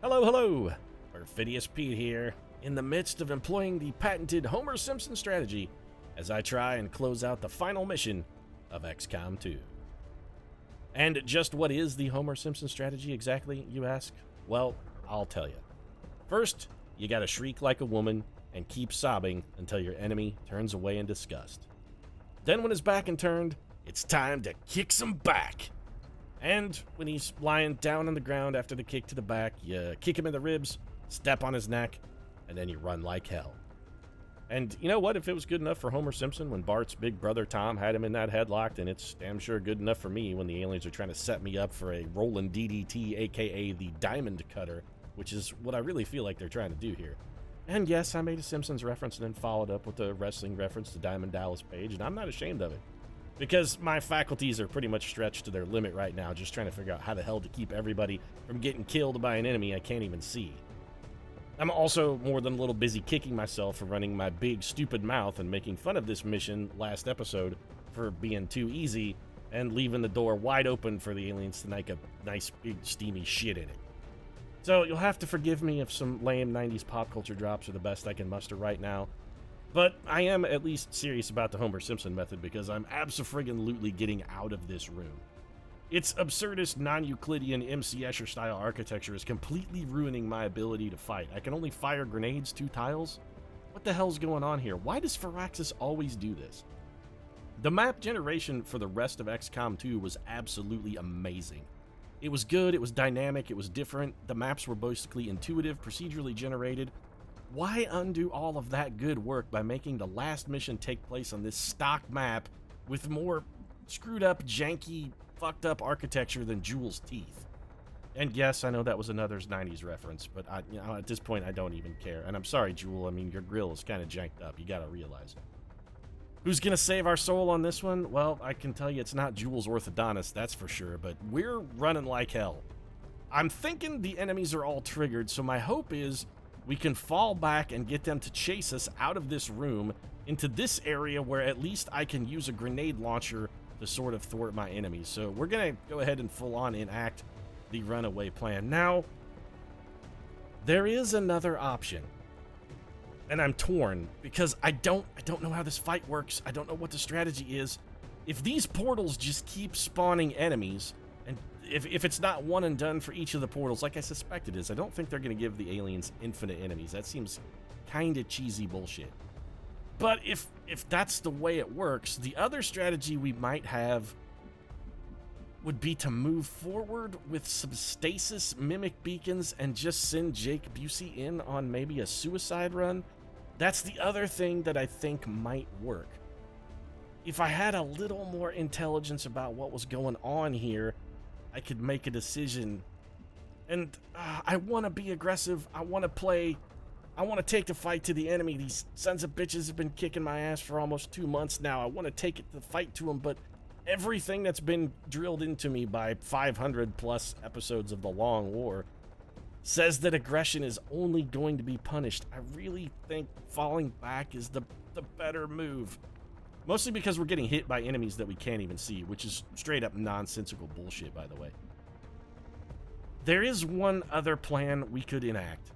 Hello, hello! Perfidious Pete here, in the midst of employing the patented Homer Simpson strategy as I try and close out the final mission of XCOM 2. And just what is the Homer Simpson strategy exactly, you ask? Well, I'll tell you. First, you gotta shriek like a woman and keep sobbing until your enemy turns away in disgust. Then when his back is turned, it's time to kick some back. And when he's lying down on the ground after the kick to the back, you kick him in the ribs, step on his neck, and then you run like hell. And you know what? If it was good enough for Homer Simpson when Bart's big brother Tom had him in that headlock, then it's damn sure good enough for me when the aliens are trying to set me up for a rolling DDT, aka the Diamond Cutter, which is what I really feel like they're trying to do here. And yes, I made a Simpsons reference and then followed up with a wrestling reference to Diamond Dallas Page, and I'm not ashamed of it. Because my faculties are pretty much stretched to their limit right now, just trying to figure out how the hell to keep everybody from getting killed by an enemy I can't even see. I'm also more than a little busy kicking myself for running my big stupid mouth and making fun of this mission last episode for being too easy and leaving the door wide open for the aliens to make a nice big steamy shit in it. So you'll have to forgive me if some lame 90s pop culture drops are the best I can muster right now. But I am at least serious about the Homer Simpson method because I'm abso-friggin-lutely getting out of this room. Its absurdist, non-Euclidean MC Escher-style architecture is completely ruining my ability to fight. I can only fire grenades 2 tiles? What the hell's going on here? Why does Firaxis always do this? The map generation for the rest of XCOM 2 was absolutely amazing. It was good, it was dynamic, it was different, the maps were basically intuitive, procedurally generated. Why undo all of that good work by making the last mission take place on this stock map with more screwed up, janky, fucked up architecture than Jewel's teeth? And yes, I know that was another 90s reference, but at this point I don't even care. And I'm sorry, Jewel, I mean, your grill is kind of janked up, you gotta realize. Who's gonna save our soul on this one? Well, I can tell you it's not Jewel's orthodontist, that's for sure, but we're running like hell. I'm thinking the enemies are all triggered, so my hope is we can fall back and get them to chase us out of this room into this area where at least I can use a grenade launcher to sort of thwart my enemies. So we're going to go ahead and full on enact the runaway plan. Now, there is another option. And I'm torn because I don't know how this fight works. I don't know what the strategy is. If these portals just keep spawning enemies, and if it's not one and done for each of the portals, like I suspect it is, I don't think they're going to give the aliens infinite enemies. That seems kind of cheesy bullshit. But if that's the way it works, the other strategy we might have would be to move forward with some stasis mimic beacons and just send Jake Busey in on maybe a suicide run. That's the other thing that I think might work. If I had a little more intelligence about what was going on here, I could make a decision. And I want to be aggressive. I want to play. I want to take the fight to the enemy. These sons of bitches have been kicking my ass for almost 2 months now. I want to take the fight to them, but everything that's been drilled into me by 500 plus episodes of The Long War says that aggression is only going to be punished. I really think falling back is the better move. Mostly because we're getting hit by enemies that we can't even see, which is straight up nonsensical bullshit, by the way. There is one other plan we could enact.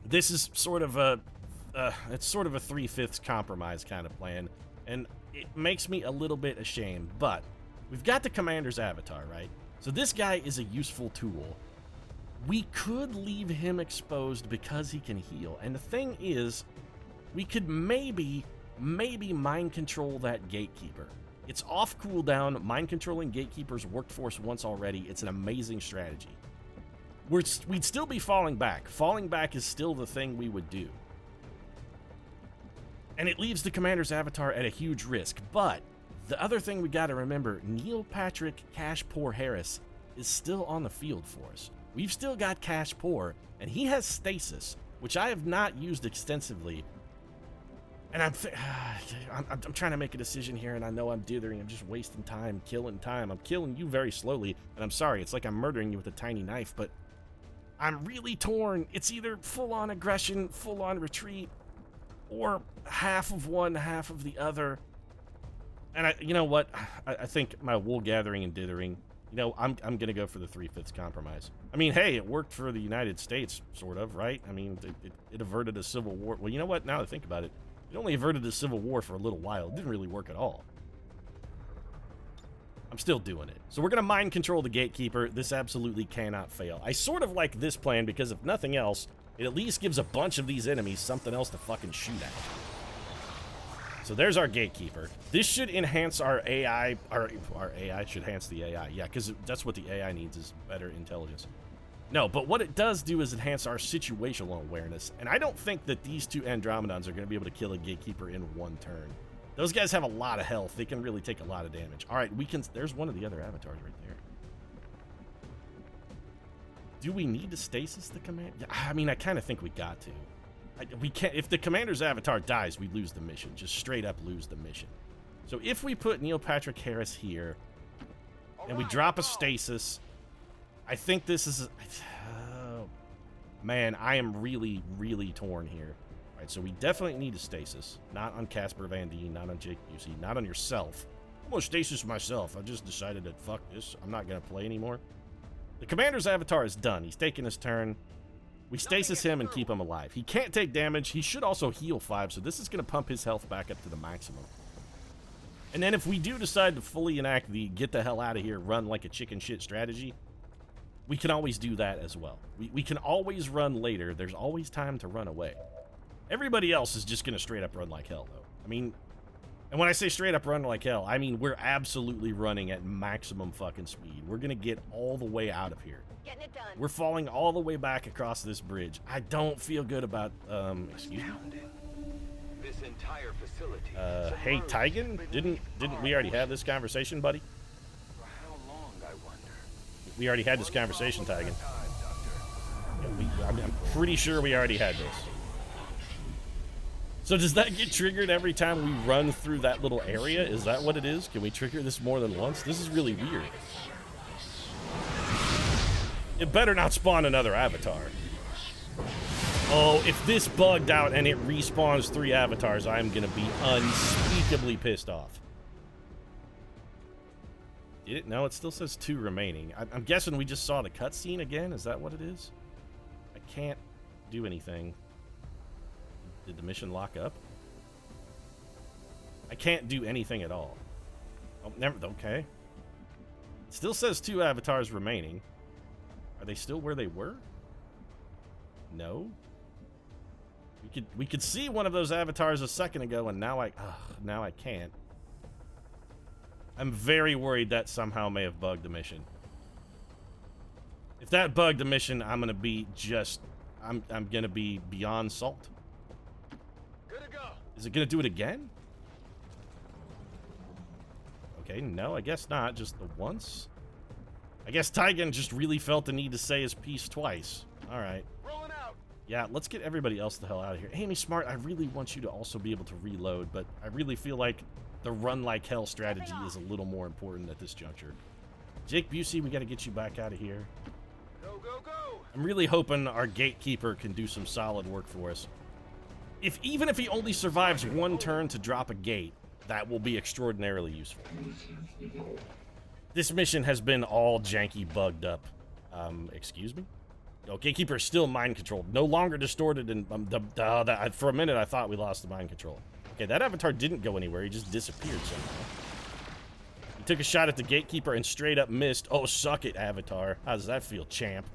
This is sort of it's sort of a 3/5 compromise kind of plan, and it makes me a little bit ashamed, but we've got the commander's avatar, right? So this guy is a useful tool. We could leave him exposed because he can heal, and the thing is, we could maybe mind control that gatekeeper. It's off cooldown. Mind controlling gatekeepers worked for us once already. It's an amazing strategy. We'd still be falling back. Falling back is still the thing we would do. And it leaves the commander's avatar at a huge risk. But the other thing we got to remember, Neil Patrick Cash Poor Harris is still on the field for us. We've still got Cash Poor, and he has stasis, which I have not used extensively. And I'm trying to make a decision here, and I know I'm dithering. I'm just wasting time, killing time. I'm killing you very slowly, and I'm sorry. It's like I'm murdering you with a tiny knife, but I'm really torn. It's either full-on aggression, full-on retreat, or half of one, half of the other. And you know what? I think my wool gathering and dithering You know, I'm gonna go for the 3/5 compromise. I mean, hey, it worked for the United States, sort of, right? I mean, it averted a civil war. Well, you know what? Now that I think about it, it only averted a civil war for a little while. It didn't really work at all. I'm still doing it. So we're gonna mind control the gatekeeper. This absolutely cannot fail. I sort of like this plan because if nothing else, it at least gives a bunch of these enemies something else to fucking shoot at. So there's our gatekeeper. This should enhance our AI. Our AI should enhance the AI. Yeah, because that's what the AI needs is better intelligence. No, but what it does do is enhance our situational awareness. And I don't think that these two Andromedons are going to be able to kill a gatekeeper in one turn. Those guys have a lot of health. They can really take a lot of damage. All right, we can. There's one of the other avatars right there. Do we need to stasis the command? Yeah, I mean, I kind of think we got to. We can't. If the commander's avatar dies, we lose the mission. Just straight up lose the mission. So if we put Neil Patrick Harris here, and we drop a stasis, I think this is. Man, I am really, really torn here. All right, so we definitely need a stasis. Not on Casper Van Dien, not on Jake Busey, not on yourself. I'm gonna stasis myself. I just decided that fuck this. I'm not gonna play anymore. The commander's avatar is done. He's taking his turn. We stasis him and keep him alive. He can't take damage. He should also heal 5, so this is going to pump his health back up to the maximum. And then if we do decide to fully enact the get the hell out of here, run like a chicken shit strategy, we can always do that as well. We can always run later. There's always time to run away. Everybody else is just going to straight up run like hell, though. I mean, and when I say straight up run like hell, I mean we're absolutely running at maximum fucking speed. We're going to get all the way out of here. Getting it done. We're falling all the way back across this bridge. I don't feel good about, excuse me. This entire facility. Hey, Tigan, didn't we already have this conversation, buddy? For how long, I wonder? We already had this conversation, Tigan. Yeah, I'm pretty sure we already had this. So does that get triggered every time we run through that little area? Is that what it is? Can we trigger this more than once? This is really weird. It better not spawn another avatar. Oh, if this bugged out and it respawns 3 avatars, I'm gonna be unspeakably pissed off. Did it? No, it still says 2 remaining. I'm guessing we just saw the cutscene again. Is that what it is? I can't do anything. Did the mission lock up? I can't do anything at all. Oh, never. Okay. It still says 2 avatars remaining. Are they still where they were? No. We could see one of those avatars a second ago, and now I can't. I'm very worried that somehow may have bugged the mission. If that bugged the mission, I'm gonna be just I'm gonna be beyond salt. Good to go. Is it gonna do it again? Okay, no, I guess not. Just the once. I guess Tigan just really felt the need to say his piece twice. All right. Rolling out. Yeah, let's get everybody else the hell out of here. Amy Smart, I really want you to also be able to reload, but I really feel like the run like hell strategy is a little more important at this juncture. Jake Busey, we got to get you back out of here. Go, go, go. I'm really hoping our gatekeeper can do some solid work for us. Even if he only survives 1 turn to drop a gate, that will be extraordinarily useful. This mission has been all janky, bugged up. Excuse me? Oh, Gatekeeper is still mind controlled. No longer distorted, and for a minute I thought we lost the mind control. Okay, that avatar didn't go anywhere. He just disappeared somehow. He took a shot at the Gatekeeper and straight up missed. Oh, suck it, avatar. How does that feel, champ?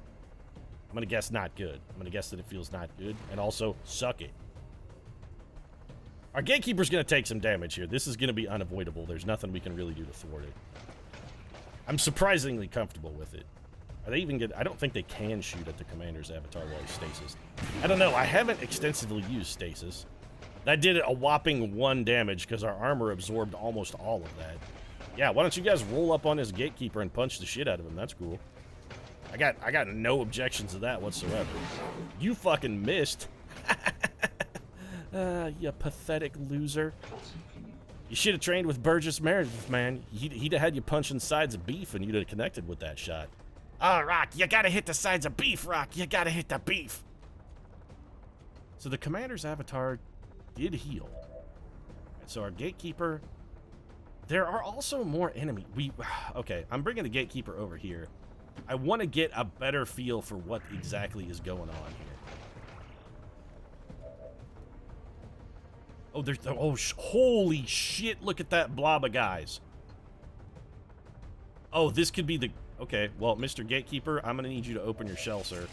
I'm gonna guess not good. I'm gonna guess that it feels not good, and also suck it. Our Gatekeeper's gonna take some damage here. This is gonna be unavoidable. There's nothing we can really do to thwart it. I'm surprisingly comfortable with it. Are they even good? I don't think they can shoot at the commander's avatar while he's stasis. I don't know. I haven't extensively used stasis. That did a whopping 1 damage because our armor absorbed almost all of that. Yeah, why don't you guys roll up on this Gatekeeper and punch the shit out of him? That's cool. I got no objections to that whatsoever. You fucking missed. You pathetic loser. You should have trained with Burgess Meredith, man. He'd have had you punching sides of beef and you'd have connected with that shot. Oh, Rock, you gotta hit the sides of beef, Rock. You gotta hit the beef. So the commander's avatar did heal. And so our Gatekeeper There are also more enemy. Okay, I'm bringing the gatekeeper over here. I want to get a better feel for what exactly is going on here. Oh, there's... Oh, holy shit, look at that blob of guys. Oh, this could be the... Okay, well, Mr. Gatekeeper, I'm going to need you to open your shell, sir.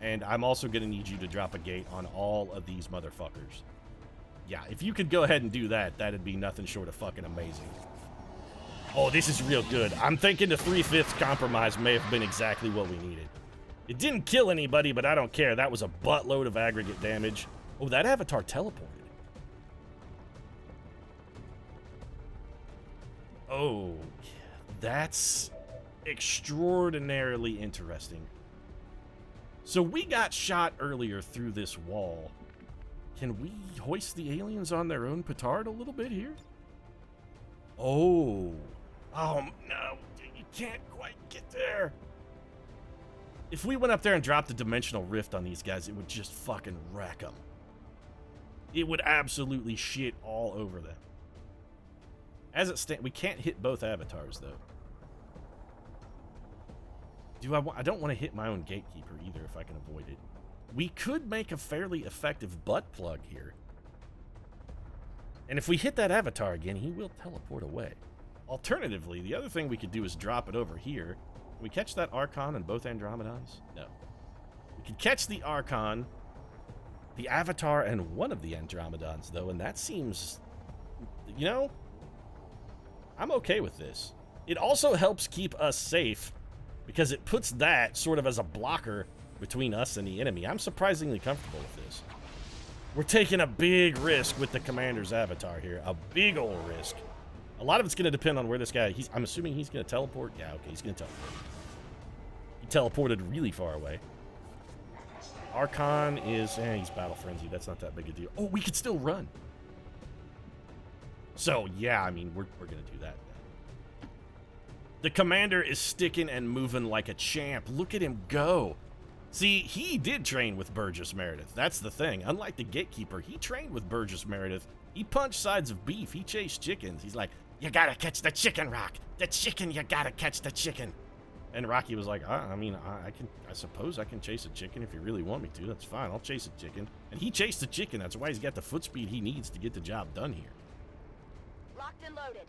And I'm also going to need you to drop a gate on all of these motherfuckers. Yeah, if you could go ahead and do that, that'd be nothing short of fucking amazing. Oh, this is real good. I'm thinking the 3/5 compromise may have been exactly what we needed. It didn't kill anybody, but I don't care. That was a buttload of aggregate damage. Oh, that avatar teleported. Oh, that's extraordinarily interesting. So we got shot earlier through this wall. Can we hoist the aliens on their own petard a little bit here? Oh. Oh, no. You can't quite get there. If we went up there and dropped a dimensional rift on these guys, it would just fucking wreck them. It would absolutely shit all over them. As it stands, we can't hit both avatars, though. I don't want to hit my own gatekeeper either if I can avoid it. We could make a fairly effective butt plug here. And if we hit that avatar again, he will teleport away. Alternatively, the other thing we could do is drop it over here. Can we catch that Archon and both Andromedons? No. We could catch the Archon, the Avatar, and one of the Andromedons, though, and that seems... You know, I'm okay with this. It also helps keep us safe, because it puts that sort of as a blocker between us and the enemy. I'm surprisingly comfortable with this. We're taking a big risk with the commander's avatar here. A big old risk. A lot of it's going to depend on where this guy... I'm assuming he's going to teleport. Yeah, okay, he's going to teleport. He teleported really far away. Archon is... he's battle frenzied. That's not that big a deal. Oh, we could still run. So, yeah, I mean, we're going to do that. The commander is sticking and moving like a champ. Look at him go. See, he did train with Burgess Meredith. That's the thing. Unlike the gatekeeper, he trained with Burgess Meredith. He punched sides of beef. He chased chickens. He's like, you gotta catch the chicken, Rock. The chicken, you gotta catch the chicken. And Rocky was like, I suppose I can chase a chicken if you really want me to. That's fine. I'll chase a chicken. And he chased the chicken. That's why he's got the foot speed he needs to get the job done here. Locked and loaded.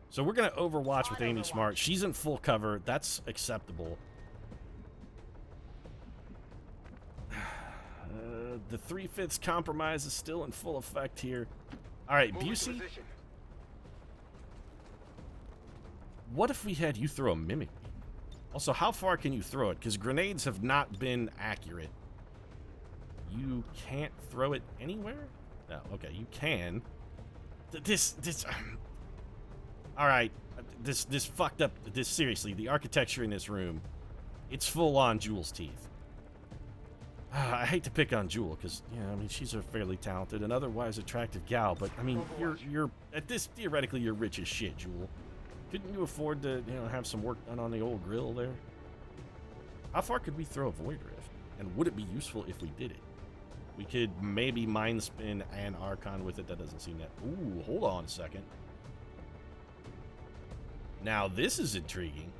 So we're going to overwatch with Amy Smart. She's in full cover. That's acceptable. The 3/5 compromise is still in full effect here. All right, Busey. What if we had you throw a mimic beam? Also, how far can you throw it? Because grenades have not been accurate. You can't throw it anywhere? No, okay, you can. All right, this fucked up. Seriously, the architecture in this room, it's full on Jewel's teeth. I hate to pick on Jewel because, I mean, she's a fairly talented and otherwise attractive gal, but I mean, you're at this theoretically you're rich as shit, Jewel. Couldn't you afford to, have some work done on the old grill there? How far could we throw a Void Rift, and would it be useful if we did it? We could maybe Mind Spin and Archon with it. That doesn't seem that. Ooh, hold on a second. Now, this is intriguing.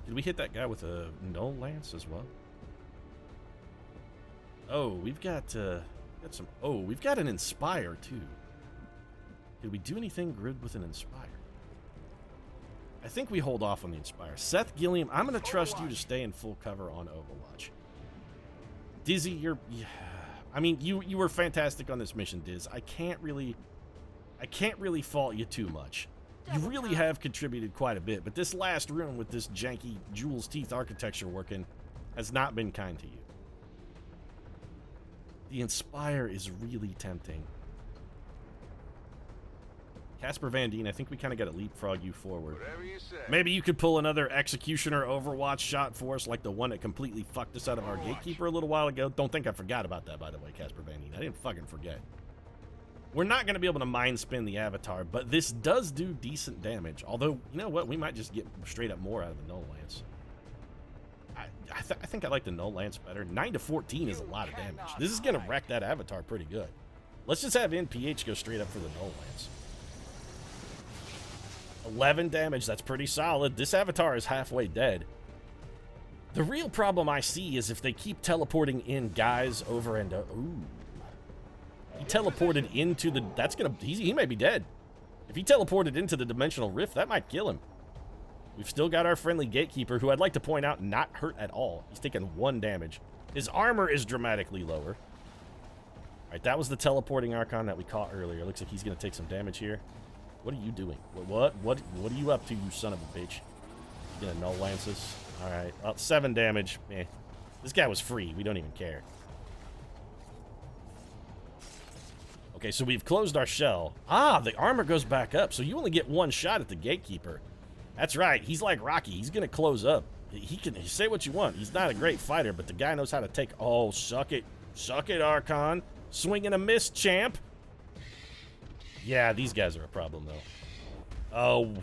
Did we hit that guy with a Null Lance as well? Oh, we've got some... Oh, we've got an Inspire, too. Did we do anything good with an Inspire? I think we hold off on the Inspire. Seth Gilliam, I'm going to trust you to stay in full cover on Overwatch. Dizzy, you're... I mean, you were fantastic on this mission, Diz. I can't really fault you too much. You really have contributed quite a bit, but this last room with this janky Jewel's Teeth architecture working has not been kind to you. The Inspire is really tempting. Casper Van Dien, I think we kind of got to leapfrog you forward. Whatever you say. Maybe you could pull another Executioner Overwatch shot for us, like the one that completely fucked us out of our Gatekeeper a little while ago. Don't think I forgot about that, by the way, Casper Van Dien. I didn't fucking forget. We're not going to be able to Mind Spin the Avatar, but this does do decent damage. Although, you know what? We might just get straight up more out of the Null Lance. I think I like the Null Lance better. 9 to 14 is a lot of damage. This is going to wreck that Avatar pretty good. Let's just have NPH go straight up for the null lance. 11 damage, that's pretty solid. This avatar is halfway dead. The real problem I see is if they keep teleporting in guys over and... ooh. He teleported into the... That's gonna... He may be dead. If he teleported into the dimensional rift, that might kill him. We've still got our friendly gatekeeper, who I'd like to point out, not hurt at all. He's taken 1 damage. His armor is dramatically lower. Alright, that was the teleporting Archon that we caught earlier. Looks like he's gonna take some damage here. What are you doing? What are you up to, you son of a bitch? You gonna null lance us? Alright, well, 7 damage. Eh. This guy was free. We don't even care. Okay, so we've closed our shell. Ah, the armor goes back up, so you only get 1 shot at the gatekeeper. That's right. He's like Rocky. He's gonna close up. He can say what you want. He's not a great fighter, but the guy knows how to take... Oh, suck it. Suck it, Archon. Swing and a miss, champ. Yeah, these guys are a problem, though. Oh,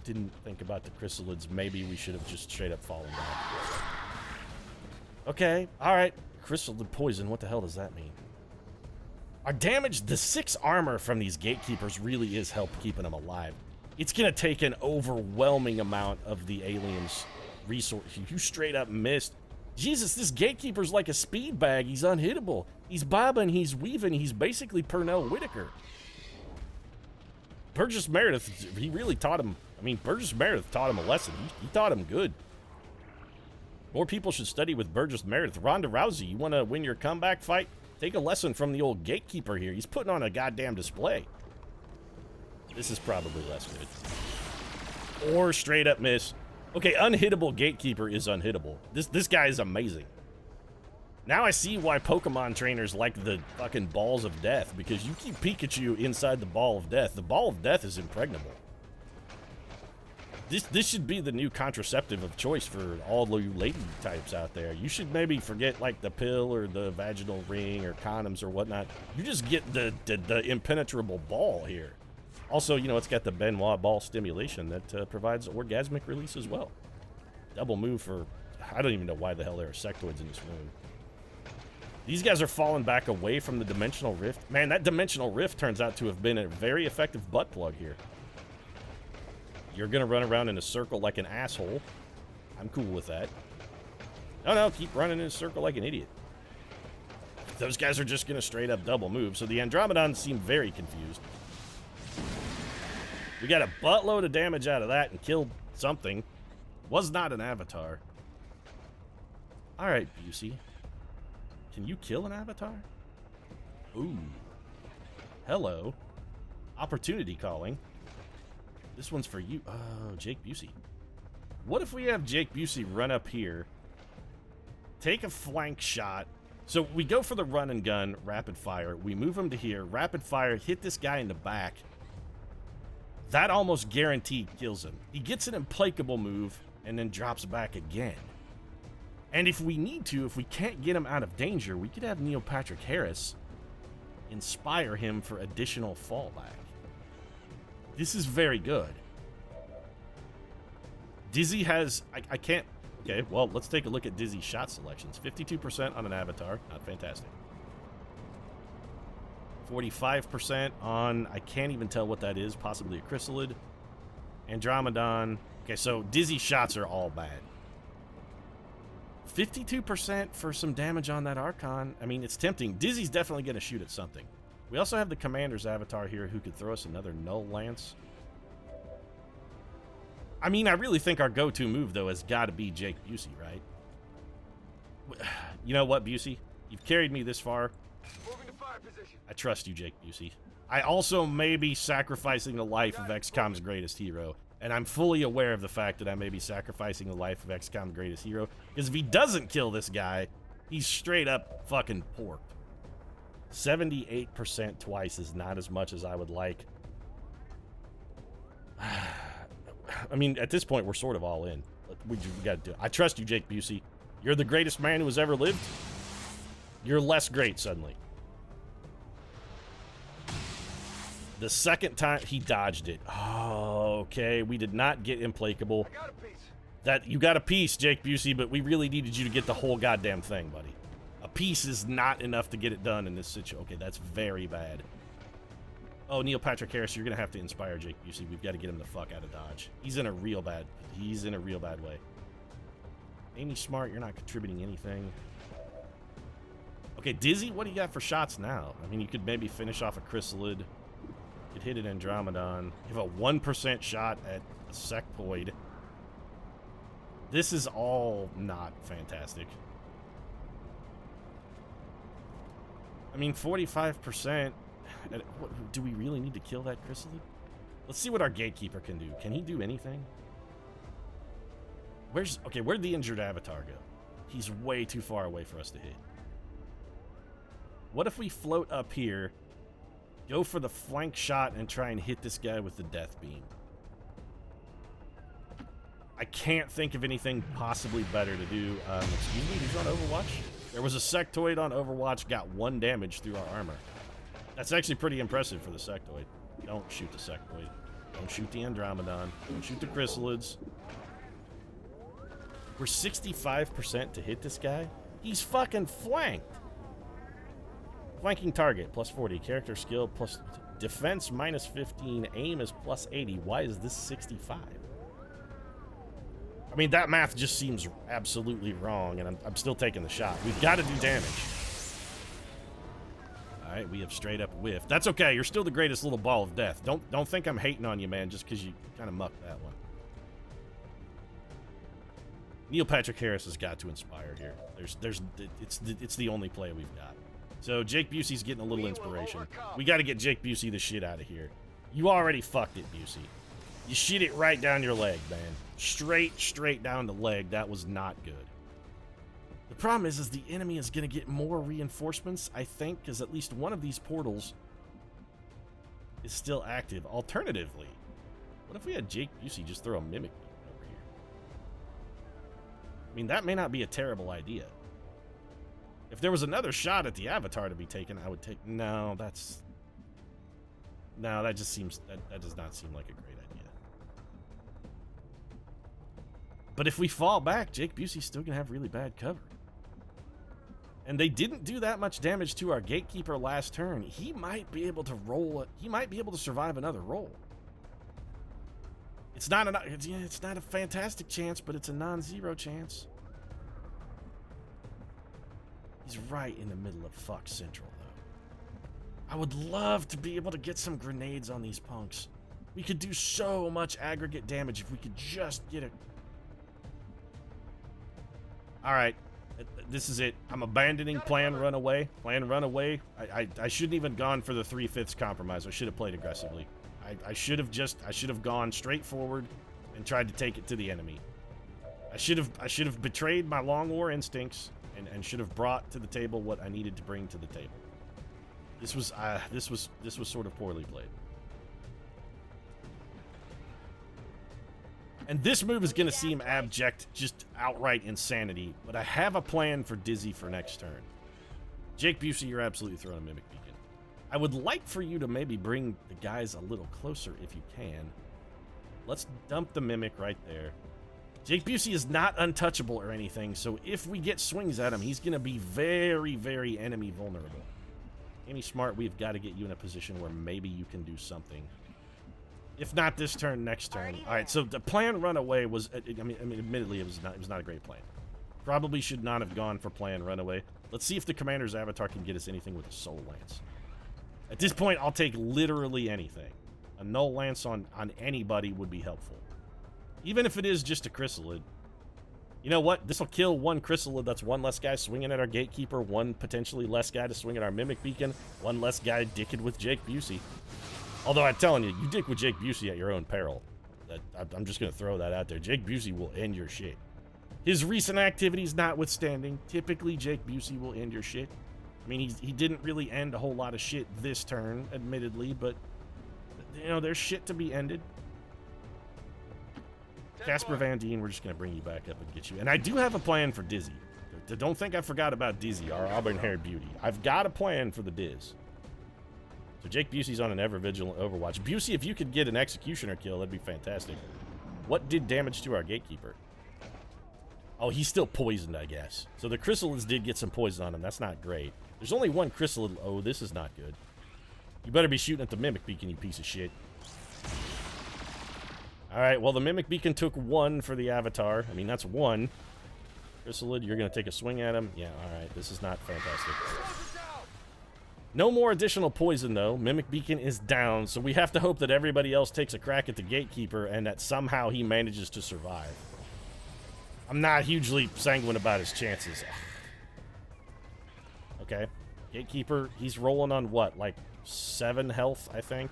didn't think about the chrysalids. Maybe we should have just straight up fallen back. Okay, all right. Chrysalid poison, what the hell does that mean? Our damage, the 6 armor from these gatekeepers really is help keeping them alive. It's going to take an overwhelming amount of the aliens' resources. You straight up missed. Jesus, this gatekeeper's like a speed bag. He's unhittable. He's bobbing, he's weaving. He's basically Pernell Whitaker. Burgess Meredith, he really taught him. I mean, Burgess Meredith taught him a lesson. He taught him good. More people should study with Burgess Meredith. Ronda Rousey, you want to win your comeback fight? Take a lesson from the old gatekeeper here. He's putting on a goddamn display. This is probably less good. Or straight up miss. Okay, unhittable gatekeeper is unhittable. This guy is amazing. Now I see why Pokemon trainers like the fucking balls of death, because you keep Pikachu inside the ball of death. The ball of death is impregnable. This should be the new contraceptive of choice for all the lady types out there. You should maybe forget like the pill or the vaginal ring or condoms or whatnot. You just get the impenetrable ball here. Also, you know, it's got the Benoit ball stimulation that provides orgasmic release as well. Double move for... I don't even know why the hell there are sectoids in this room. These guys are falling back away from the dimensional rift. Man, that dimensional rift turns out to have been a very effective butt plug here. You're going to run around in a circle like an asshole. I'm cool with that. No, keep running in a circle like an idiot. Those guys are just going to straight up double move, so the Andromedons seem very confused. We got a buttload of damage out of that and killed something. Was not an avatar. Alright, Busey. Can you kill an avatar? Ooh. Hello. Opportunity calling. This one's for you. Oh, Jake Busey. What if we have Jake Busey run up here, take a flank shot. So we go for the run and gun, rapid fire. We move him to here, rapid fire, hit this guy in the back. That almost guaranteed kills him. He gets an implacable move and then drops back again. And if we need to, if we can't get him out of danger, we could have Neil Patrick Harris inspire him for additional fallback. This is very good. Dizzy has... I can't... Okay, well, let's take a look at Dizzy's shot selections. 52% on an avatar. Not fantastic. 45% on... I can't even tell what that is. Possibly a chrysalid. Andromedon. Okay, so Dizzy's shots are all bad. 52% for some damage on that Archon. I mean, it's tempting. Dizzy's definitely going to shoot at something. We also have the Commander's avatar here who could throw us another Null Lance. I mean, I really think our go-to move, though, has got to be Jake Busey, right? You know what, Busey? You've carried me this far. Moving to fire position. I trust you, Jake Busey. I also may be sacrificing the life of XCOM's greatest hero. And I'm fully aware of the fact that I may be sacrificing the life of XCOM's greatest hero. Because if he doesn't kill this guy, he's straight up fucking porked. 78% twice is not as much as I would like. I mean, at this point, we're sort of all in. We got to do it. I trust you, Jake Busey. You're the greatest man who has ever lived. You're less great suddenly. The second time, he dodged it. Oh, okay. We did not get implacable. I got a piece. You got a piece, Jake Busey, but we really needed you to get the whole goddamn thing, buddy. A piece is not enough to get it done in this situation. Okay, that's very bad. Oh, Neil Patrick Harris, you're going to have to inspire Jake Busey. We've got to get him the fuck out of Dodge. He's in a real bad way. Amy Smart, you're not contributing anything. Okay, Dizzy, what do you got for shots now? I mean, you could maybe finish off a Chrysalid. You could hit an Andromedon. You have a 1% shot at a Sectoid. This is all not fantastic. I mean, 45%. Do we really need to kill that Chrysalid? Let's see what our Gatekeeper can do. Can he do anything? Where'd the injured Avatar go? He's way too far away for us to hit. What if we float up here, go for the flank shot, and try and hit this guy with the Death Beam? I can't think of anything possibly better to do. Excuse me, who's on Overwatch? There was a Sectoid on Overwatch, got 1 damage through our armor. That's actually pretty impressive for the Sectoid. Don't shoot the Sectoid. Don't shoot the Andromedon. Don't shoot the Chrysalids. We're 65% to hit this guy. He's fucking flanked. Flanking target, plus 40. Character skill, plus defense, minus 15. Aim is plus 80. Why is this 65? I mean, that math just seems absolutely wrong, and I'm still taking the shot. We've got to do damage. All right, we have straight up whiffed. That's okay. You're still the greatest little ball of death. Don't think I'm hating on you, man, just because you kind of mucked that one. Neil Patrick Harris has got to inspire here. It's the only play we've got. So Jake Busey's getting a little inspiration. We got to get Jake Busey the shit out of here. You already fucked it, Busey. You shit it right down your leg, man. Straight down the leg. That was not good. The problem is the enemy is going to get more reinforcements, I think, because at least one of these portals is still active. Alternatively, what if we had Jake Busey just throw a Mimic over here? I mean, that may not be a terrible idea. If there was another shot at the Avatar to be taken, I would take... No, that just seems... That does not seem like a great idea. But if we fall back, Jake Busey's still going to have really bad cover. And they didn't do that much damage to our Gatekeeper last turn. He might be able to roll... He might be able to survive another roll. It's not a fantastic chance, but it's a non-zero chance. He's right in the middle of fuck Central, though. I would love to be able to get some grenades on these punks. We could do so much aggregate damage if we could just get a... Alright, this is it. I'm abandoning Plan Runaway. Plan Runaway. I shouldn't even gone for the 3/5 compromise. I should have played aggressively. I should have gone straight forward and tried to take it to the enemy. I should have betrayed my long war instincts and should have brought to the table what I needed to bring to the table. This was sort of poorly played. And this move is going to seem abject, just outright insanity, but I have a plan for Dizzy for next turn. Jake Busey, you're absolutely throwing a Mimic Beacon. I would like for you to maybe bring the guys a little closer if you can. Let's dump the Mimic right there. Jake Busey is not untouchable or anything, so if we get swings at him, he's going to be very, very enemy vulnerable. Amy Smart, we've got to get you in a position where maybe you can do something. If not this turn, next turn. All right, so the Plan Runaway was, I mean, admittedly, it was not a great plan. Probably should not have gone for Plan Runaway. Let's see if the Commander's Avatar can get us anything with a Soul Lance. At this point, I'll take literally anything. A Null Lance on anybody would be helpful. Even if it is just a Chrysalid. You know what? This will kill one Chrysalid. That's one less guy swinging at our Gatekeeper. One potentially less guy to swing at our Mimic Beacon. One less guy dicking with Jake Busey. Although I'm telling you, you dick with Jake Busey at your own peril. I'm just going to throw that out there. Jake Busey will end your shit. His recent activities notwithstanding, typically Jake Busey will end your shit. I mean, he didn't really end a whole lot of shit this turn, admittedly, but, you know, there's shit to be ended. Casper Van Dien, we're just going to bring you back up and get you. And I do have a plan for Dizzy. Don't think I forgot about Dizzy, our auburn-haired beauty. I've got a plan for the Diz. So Jake Busey's on an ever-vigilant Overwatch. Busey, if you could get an Executioner kill, that'd be fantastic. What did damage to our Gatekeeper? Oh, he's still poisoned, I guess. So the chrysalids did get some poison on him. That's not great. There's only one chrysalid. Oh, this is not good. You better be shooting at the mimic beacon, you piece of shit. Alright, well, the mimic beacon took 1 for the avatar. I mean, that's 1. Chrysalid, you're going to take a swing at him. Yeah, alright, this is not fantastic. No more additional poison, though. Mimic beacon is down, so we have to hope that everybody else takes a crack at the gatekeeper and that somehow he manages to survive. I'm not hugely sanguine about his chances. Okay. Gatekeeper, he's rolling on what? Like 7 health, I think?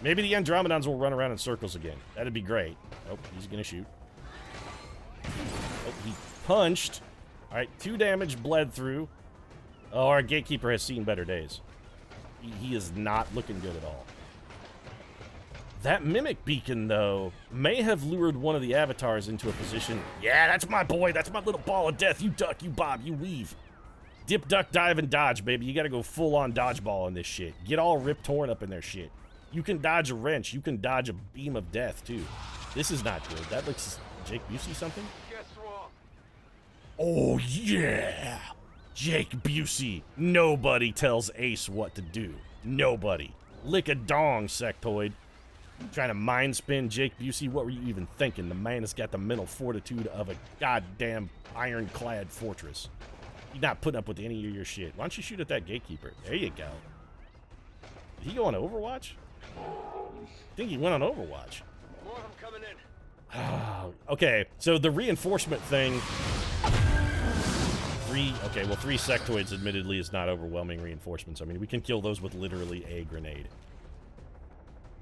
Maybe the Andromedons will run around in circles again. That'd be great. Oh, he's gonna shoot. Oh, he punched. Alright, 2 damage bled through. Oh, our gatekeeper has seen better days. He is not looking good at all. That mimic beacon, though, may have lured one of the avatars into a position. Yeah, that's my boy. That's my little ball of death. You duck, you bob, you weave. Dip, duck, dive, and dodge, baby. You gotta go full-on dodgeball in this shit. Get all ripped, torn up in their shit. You can dodge a wrench. You can dodge a beam of death, too. This is not good. That looks... Jake Busey something? Guess wrong. Oh, yeah! Jake Busey. Nobody tells Ace what to do. Nobody. Lick a dong, sectoid. Trying to mind spin Jake Busey? What were you even thinking? The man has got the mental fortitude of a goddamn ironclad fortress. You're not putting up with any of your shit. Why don't you shoot at that gatekeeper? There you go. Did he go on Overwatch? I think he went on Overwatch. More of them coming in. Okay, so the reinforcement thing... 3 sectoids admittedly is not overwhelming reinforcements. I mean, we can kill those with literally a grenade.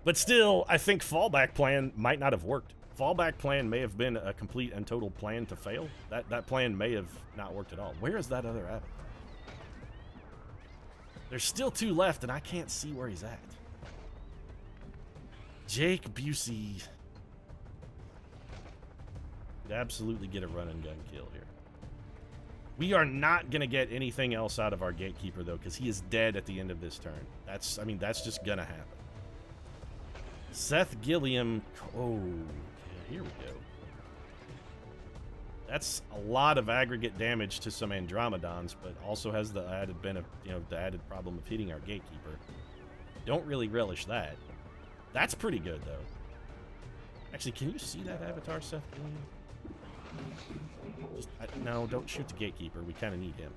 But still, I think fallback plan might not have worked. Fallback plan may have been a complete and total plan to fail. That plan may have not worked at all. Where is that other avatar? There's still 2 left, and I can't see where he's at. Jake Busey could absolutely get a run and gun kill here. We are not going to get anything else out of our gatekeeper, though, because he is dead at the end of this turn. That's just going to happen. Seth Gilliam. Oh, okay, here we go. That's a lot of aggregate damage to some Andromedons, but also has the added the added problem of hitting our gatekeeper. Don't really relish that. That's pretty good, though. Actually, can you see that avatar, Seth Gilliam? No, don't shoot the gatekeeper. We kind of need him.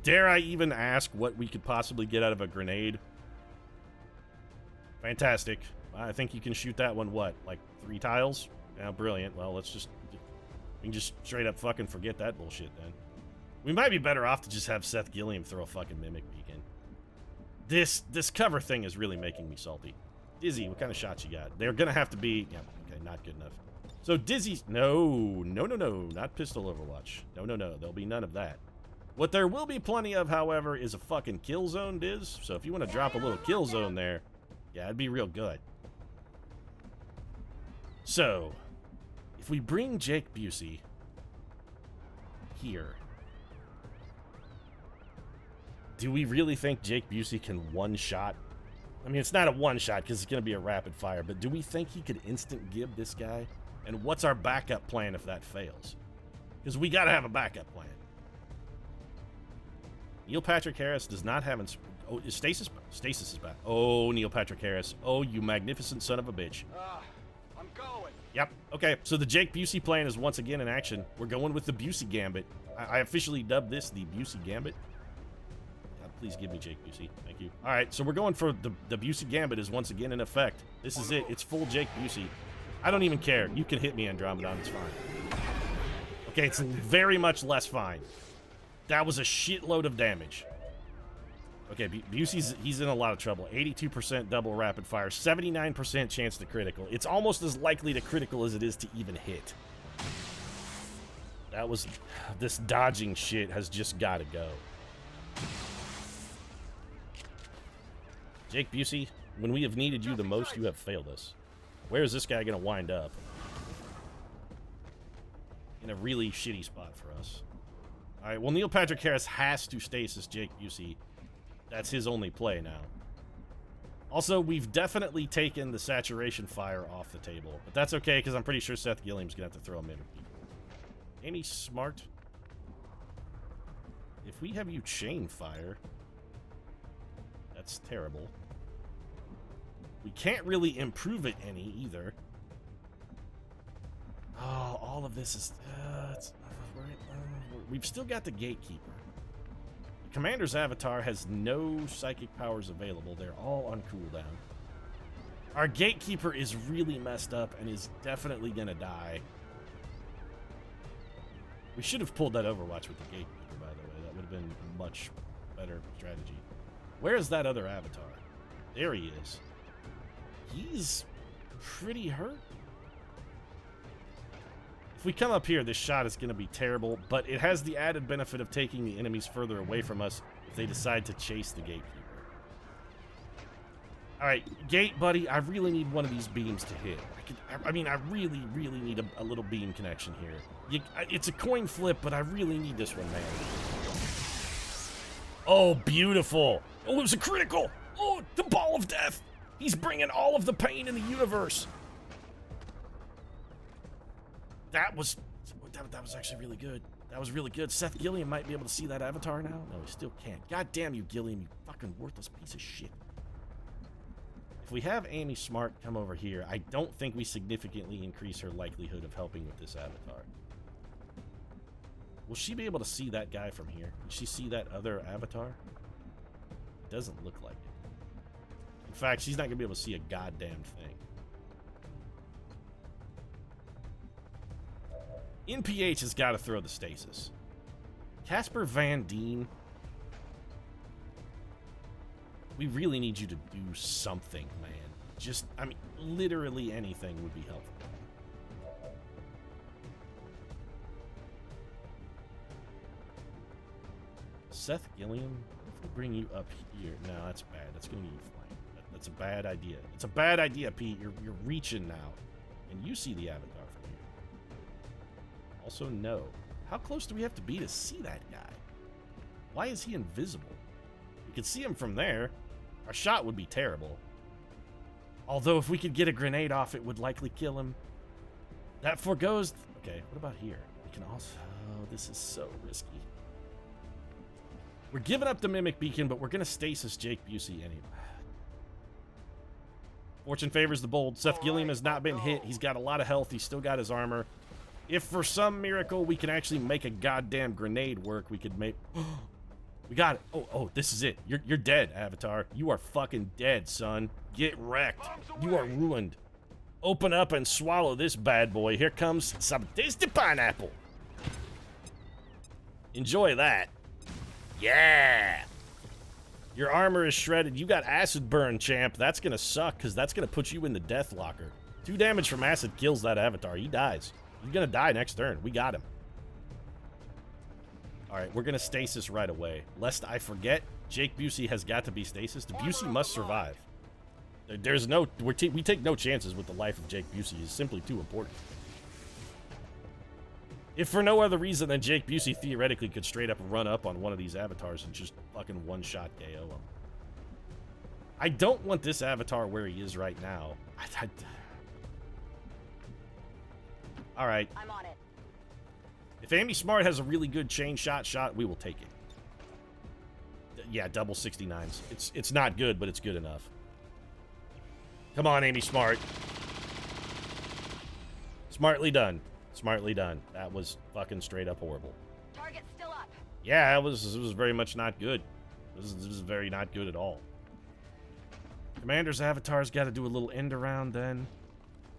Dare I even ask what we could possibly get out of a grenade? Fantastic. I think you can shoot that one, what, like 3 tiles? Yeah, brilliant. Well, we can just straight up fucking forget that bullshit then. We might be better off to just have Seth Gilliam throw a fucking mimic beacon. This cover thing is really making me salty. Dizzy, what kind of shots you got? They're gonna have to be... Yeah, okay, not good enough. So Dizzy's... No, not pistol Overwatch. No, there'll be none of that. What there will be plenty of, however, is a fucking kill zone, Diz. So if you want to drop a little kill zone there, yeah, it'd be real good. So, if we bring Jake Busey here, do we really think Jake Busey can one-shot? I mean, it's not a one-shot because it's going to be a rapid fire, but do we think he could instant gib this guy? And what's our backup plan if that fails? Because we got to have a backup plan. Neil Patrick Harris does not have... Oh, is Stasis? Stasis is back. Oh, Neil Patrick Harris. Oh, you magnificent son of a bitch. I'm going. Yep. Okay, so the Jake Busey plan is once again in action. We're going with the Busey Gambit. I officially dubbed this the Busey Gambit. God, please give me Jake Busey. Thank you. All right, so we're going for the Busey Gambit is once again in effect. This is it. It's full Jake Busey. I don't even care. You can hit me, Andromedon. It's fine. Okay, it's very much less fine. That was a shitload of damage. Okay, Busey's he's in a lot of trouble. 82% double rapid fire, 79% chance to critical. It's almost as likely to critical as it is to even hit. That was... This dodging shit has just got to go. Jake Busey, when we have needed you the most, you have failed us. Where is this guy going to wind up? In a really shitty spot for us. Alright, well, Neil Patrick Harris has to stasis Jake Busey. That's his only play now. Also, we've definitely taken the saturation fire off the table. But that's okay, because I'm pretty sure Seth Gilliam's going to have to throw him in. Amy Smart. If we have you chain fire, that's terrible. We can't really improve it any either. Oh, all of this is... we've still got the Gatekeeper. The Commander's avatar has no psychic powers available. They're all on cooldown. Our Gatekeeper is really messed up and is definitely going to die. We should have pulled that Overwatch with the Gatekeeper, by the way. That would have been a much better strategy. Where is that other avatar? There he is. He's pretty hurt. If we come up here, this shot is going to be terrible, but it has the added benefit of taking the enemies further away from us if they decide to chase the Gatekeeper. Alright, Gate, buddy, I really need one of these beams to hit. I really, really need a little beam connection here. It's a coin flip, but I really need this one, man. Oh, beautiful. Oh, it was a critical. Oh, the ball of death. He's bringing all of the pain in the universe. That was actually really good. That was really good. Seth Gilliam might be able to see that avatar now. No, he still can't. God damn you, Gilliam, you fucking worthless piece of shit. If we have Amy Smart come over here, I don't think we significantly increase her likelihood of helping with this avatar. Will she be able to see that guy from here? Can she see that other avatar? Doesn't look like it. In fact, she's not going to be able to see a goddamn thing. NPH has got to throw the stasis. Casper Van Dien. We really need you to do something, man. Just, I mean, literally anything would be helpful. Seth Gilliam, if we bring you up here. No, that's bad. That's going to get you flying. That's a bad idea. It's a bad idea, Pete. You're reaching now. And you see the avatar from here. Also, no. How close do we have to be to see that guy? Why is he invisible? We could see him from there. Our shot would be terrible. Although if we could get a grenade off, it would likely kill him. That foregoes... Okay, what about here? We can also... Oh, this is so risky. We're giving up the Mimic Beacon, but we're going to stasis Jake Busey anyway. Fortune favors the bold. Seth Gilliam has not been hit. He's got a lot of health. He's still got his armor. If for some miracle we can actually make a goddamn grenade work, we could make... We got it. Oh, this is it. You're dead, Avatar. You are fucking dead, son. Get wrecked. You are ruined. Open up and swallow this bad boy. Here comes some tasty pineapple. Enjoy that. Yeah. Your armor is shredded. You got acid burn, champ. That's gonna suck, because that's gonna put you in the death locker. 2 damage from acid kills that Avatar. He dies. He's gonna die next turn. We got him. Alright, we're gonna stasis right away. Lest I forget, Jake Busey has got to be stasis. The Busey must survive. There's no... we take no chances with the life of Jake Busey. He's simply too important. If for no other reason than Jake Busey theoretically could straight up run up on one of these avatars and just fucking one-shot KO him. I don't want this avatar where he is right now. Alright. I'm on it. If Amy Smart has a really good chain shot, we will take it. Yeah, double 69s. It's not good, but it's good enough. Come on, Amy Smart. Smartly done. Smartly done. That was fucking straight up horrible. Target's still up. Yeah, it was very much not good. This is very not good at all. Commander's avatar's got to do a little end around then.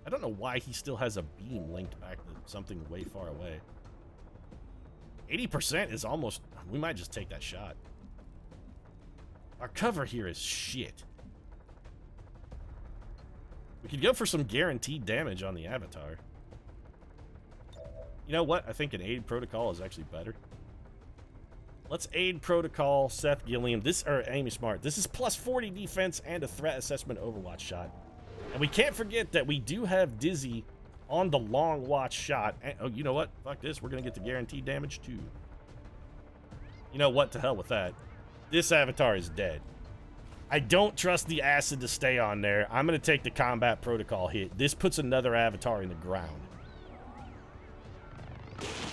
I don't know why he still has a beam linked back to something way far away. 80% is almost... We might just take that shot. Our cover here is shit. We could go for some guaranteed damage on the avatar. You know what? I think an aid protocol is actually better. Let's aid protocol Seth Gilliam. Or Amy Smart. This is plus 40 defense and a threat assessment Overwatch shot. And we can't forget that we do have Dizzy on the long watch shot. And, oh, you know what? Fuck this. We're going to get the guaranteed damage too. You know what? To hell with that. This avatar is dead. I don't trust the acid to stay on there. I'm going to take the combat protocol hit. This puts another avatar in the ground.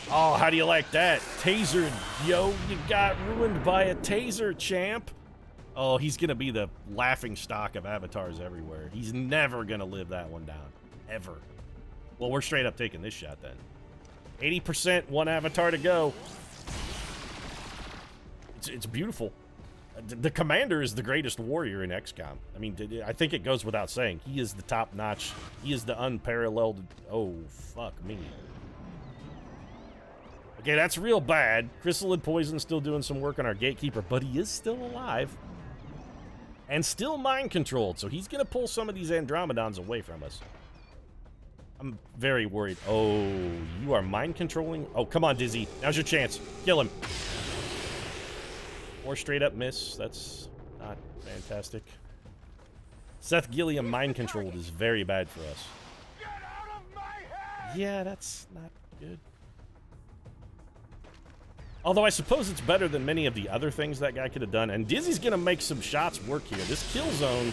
Oh, how do you like that? Tasered, yo. You got ruined by a taser, champ. Oh, he's going to be the laughing stock of avatars everywhere. He's never going to live that one down. Ever. Well, we're straight up taking this shot then. 80%, one avatar to go. It's beautiful. The commander is the greatest warrior in XCOM. I mean, I think it goes without saying. He is the top-notch. He is the unparalleled. Oh, fuck me. Okay, that's real bad. Chrysalid Poison's still doing some work on our gatekeeper, but he is still alive. And still mind-controlled, so he's going to pull some of these Andromedons away from us. I'm very worried. Oh, you are mind-controlling? Oh, come on, Dizzy. Now's your chance. Kill him. Or straight-up miss. That's not fantastic. Seth Gilliam mind-controlled is very bad for us. Get out of my head! Yeah, that's not good. Although I suppose it's better than many of the other things that guy could have done. And Dizzy's going to make some shots work here. This kill zone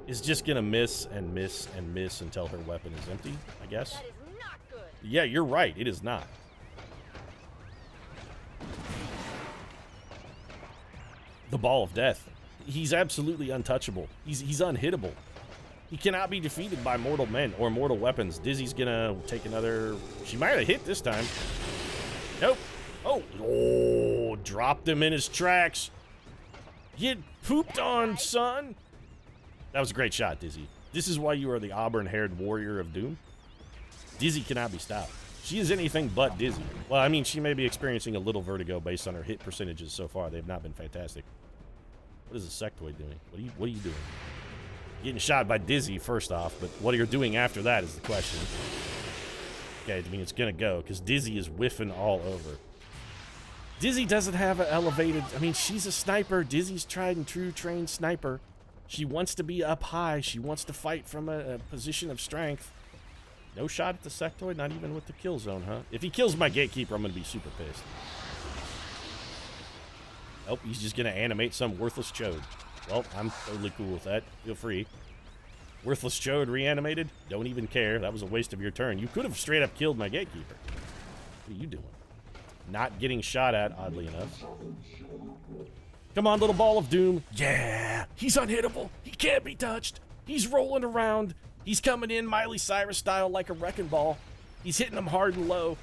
is just going to miss and miss and miss until her weapon is empty, I guess. That is not good. Yeah, you're right. It is not. The Ball of Death. He's absolutely untouchable. He's unhittable. He cannot be defeated by mortal men or mortal weapons. Dizzy's gonna take another... She might have hit this time. Nope. Oh, dropped him in his tracks. Get pooped on, son. That was a great shot, Dizzy. This is why you are the auburn-haired warrior of doom. Dizzy cannot be stopped. She is anything but Dizzy. Well, I mean, she may be experiencing a little vertigo based on her hit percentages so far. They have not been fantastic. What is a sectoid doing? What are you doing? Getting shot by Dizzy, first off, but what you're doing after that is the question. Okay, I mean, it's gonna go, because Dizzy is whiffing all over. Dizzy doesn't have an elevated... I mean, she's a sniper. Dizzy's tried and true trained sniper. She wants to be up high. She wants to fight from a position of strength. No shot at the sectoid, not even with the kill zone, huh? If he kills my gatekeeper, I'm gonna be super pissed. Nope, he's just gonna animate some worthless chode. Well, I'm totally cool with that. Feel free. Worthless chode reanimated? Don't even care. That was a waste of your turn. You could have straight up killed my gatekeeper. What are you doing? Not getting shot at, oddly enough. Come on, little ball of doom. Yeah! He's unhittable. He can't be touched. He's rolling around. He's coming in Miley Cyrus style like a wrecking ball. He's hitting them hard and low.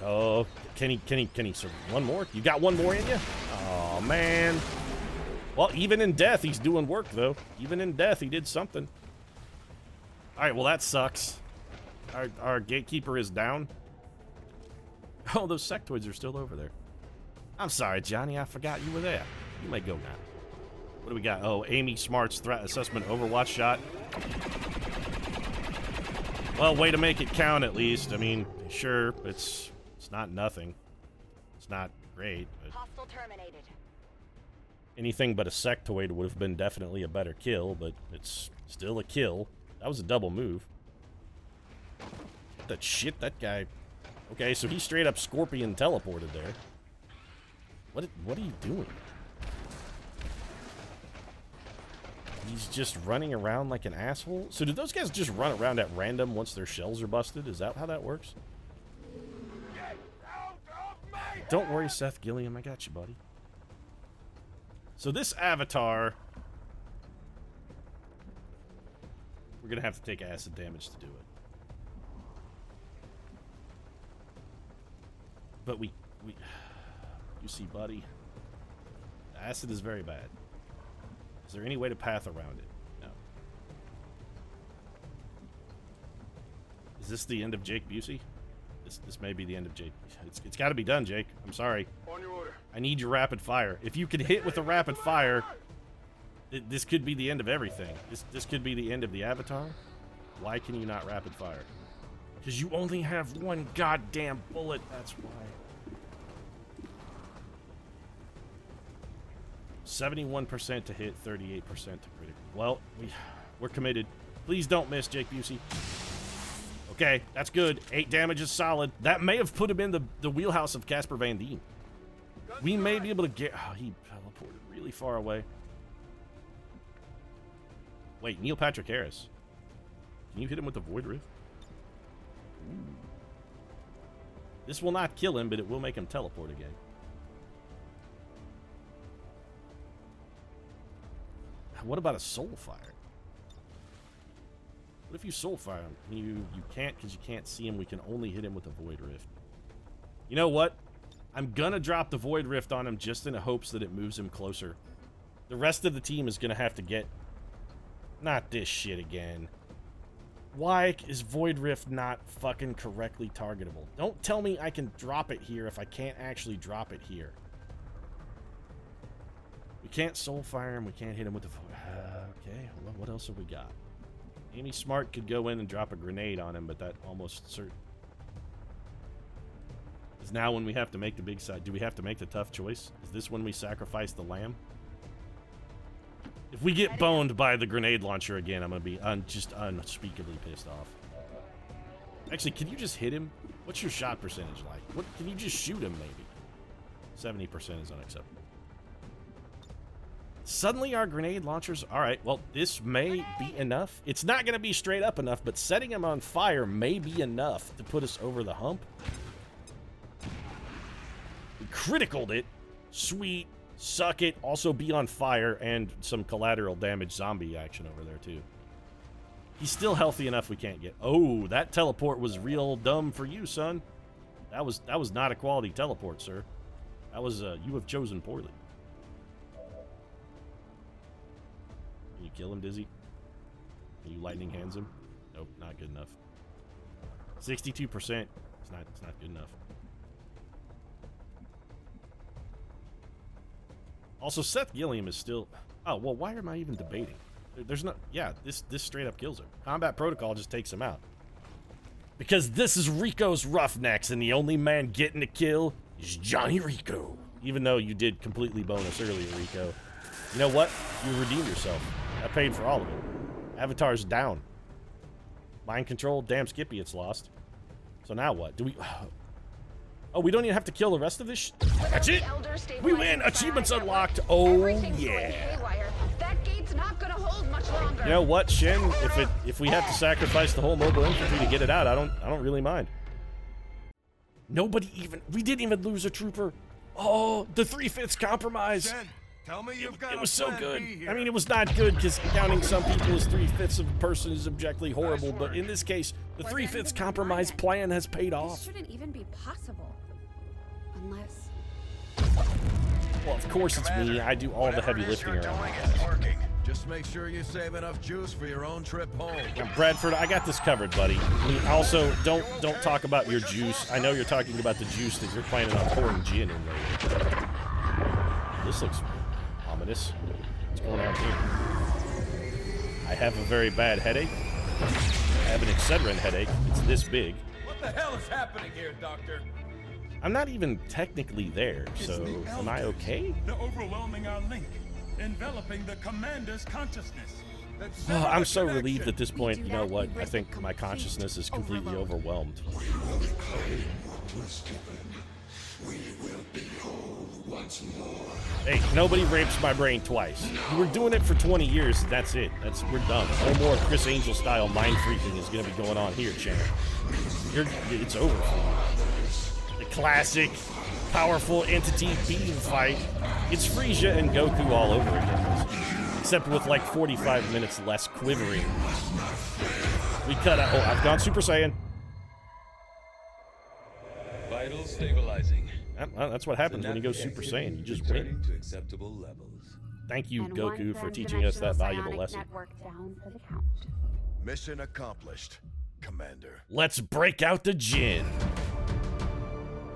Oh, can he sir, one more? You got one more in you? Oh, man. Well, even in death, he's doing work, though. Even in death, he did something. All right, well, that sucks. Our gatekeeper is down. Oh, those sectoids are still over there. I'm sorry, Johnny. I forgot you were there. You may go now. What do we got? Oh, Amy Smart's threat assessment overwatch shot. Well, way to make it count, at least. I mean, sure, it's not nothing. It's not great, but... Hostile terminated. Anything but a sectoid would have been definitely a better kill, but it's still a kill. That was a double move. What the shit, that guy... Okay, so he straight up Scorpion teleported there. What are you doing? He's just running around like an asshole? So do those guys just run around at random once their shells are busted? Is that how that works? Get out of my head! Don't worry, Seth Gilliam. I got you, buddy. So this avatar... We're going to have to take acid damage to do it. But we... You see, buddy. The acid is very bad. Is there any way to path around it? No. Is this the end of Jake Busey? This may be the end of Jake. It's got to be done, Jake. I'm sorry. On your order. I need your rapid fire. If you could hit with a rapid fire, this could be the end of everything. This could be the end of the avatar. Why can you not rapid fire? Because you only have one goddamn bullet. That's why. 71% to hit, 38% to critical. Well, we're committed. Please don't miss, Jake Busey. Okay, that's good. 8 damage is solid. That may have put him in the wheelhouse of Casper Van Dien. Guns We may be able to get... Oh, he teleported really far away. Wait, Neil Patrick Harris. Can you hit him with the Void Rift? Ooh. This will not kill him, but it will make him teleport again. What about a Soul Fire? What if you Soul Fire him? You can't, because you can't see him. We can only hit him with a Void Rift. You know what? I'm gonna drop the Void Rift on him just in the hopes that it moves him closer. The rest of the team is gonna have to get... Not this shit again. Why is Void Rift not fucking correctly targetable? Don't tell me I can drop it here if I can't actually drop it here. We can't Soul Fire him. We can't hit him with the... Okay, well, what else have we got? Amy Smart could go in and drop a grenade on him, but that almost certain... Is now when we have to make the big side. Do we have to make the tough choice? Is this when we sacrifice the lamb? If we get boned by the grenade launcher again, I'm going to be just unspeakably pissed off. Actually, can you just hit him? What's your shot percentage like? What can you just shoot him, maybe? 70% is unacceptable. Suddenly our grenade launchers... Alright, well, this may be enough. It's not going to be straight up enough, but setting him on fire may be enough to put us over the hump. We criticaled it. Sweet. Suck it. Also be on fire, and some collateral damage zombie action over there, too. He's still healthy enough we can't get... Oh, that teleport was real dumb for you, son. That was not a quality teleport, sir. That was, you have chosen poorly. Can you kill him, Dizzy? Can you lightning hands him? Nope, not good enough. 62%. It's not good enough. Also, Seth Gilliam is still... Oh, well, why am I even debating? There's no... Yeah, this straight up kills him. Combat Protocol just takes him out. Because this is Rico's Roughnecks, and the only man getting the kill is Johnny Rico. Even though you did completely bonus earlier, Rico. You know what? You redeemed yourself. I paid for all of it. Avatar's down. Mind control, damn Skippy, it's lost. So now what? Do we... Oh, we don't even have to kill the rest of this That's it! We win! Achievements unlocked! Oh, yeah! That gate's not gonna hold much longer. You know what, Shin? If we have to sacrifice the whole mobile infantry to get it out, I don't really mind. Nobody even... We didn't even lose a trooper. Oh, the 3/5 compromise! Shen, tell me you've got It was so good. here. I mean, it was not good because counting some people as 3/5 of a person is objectively horrible, but in this case, the 3/5 compromise plan has paid off. This shouldn't even be possible. Unless... Well, of course it's me. I do all the heavy lifting around my guys. Just make sure you save enough juice for your own trip home. Now, Bradford, I got this covered, buddy. Also, don't talk about your juice. I know you're talking about the juice that you're planning on pouring gin in later. This looks ominous. What's going on here? I have a very bad headache. I have an Excedrin headache. It's this big. What the hell is happening here, Doctor? I'm not even technically there, so am I okay? The overwhelming our link, enveloping the commander's consciousness. Oh, I'm so relieved at this point. You know what? I think my consciousness is completely overwhelmed. Hey, nobody rapes my brain twice. You were doing it for 20 years. That's it. We're done. No more Chris Angel style mind freaking is going to be going on here, champ. It's over for you. The classic, powerful entity beating fight. It's Frieza and Goku all over again. Except with like 45 minutes less quivering. We cut out. Oh, I've gone Super Saiyan. Vital stabilizing. Well, that's what happens when you go Super Saiyan. You just win. To acceptable levels. Thank you, And Goku, one for teaching us that valuable transdimensional lesson. network down for the count. Mission accomplished, Commander. Let's break out the gin.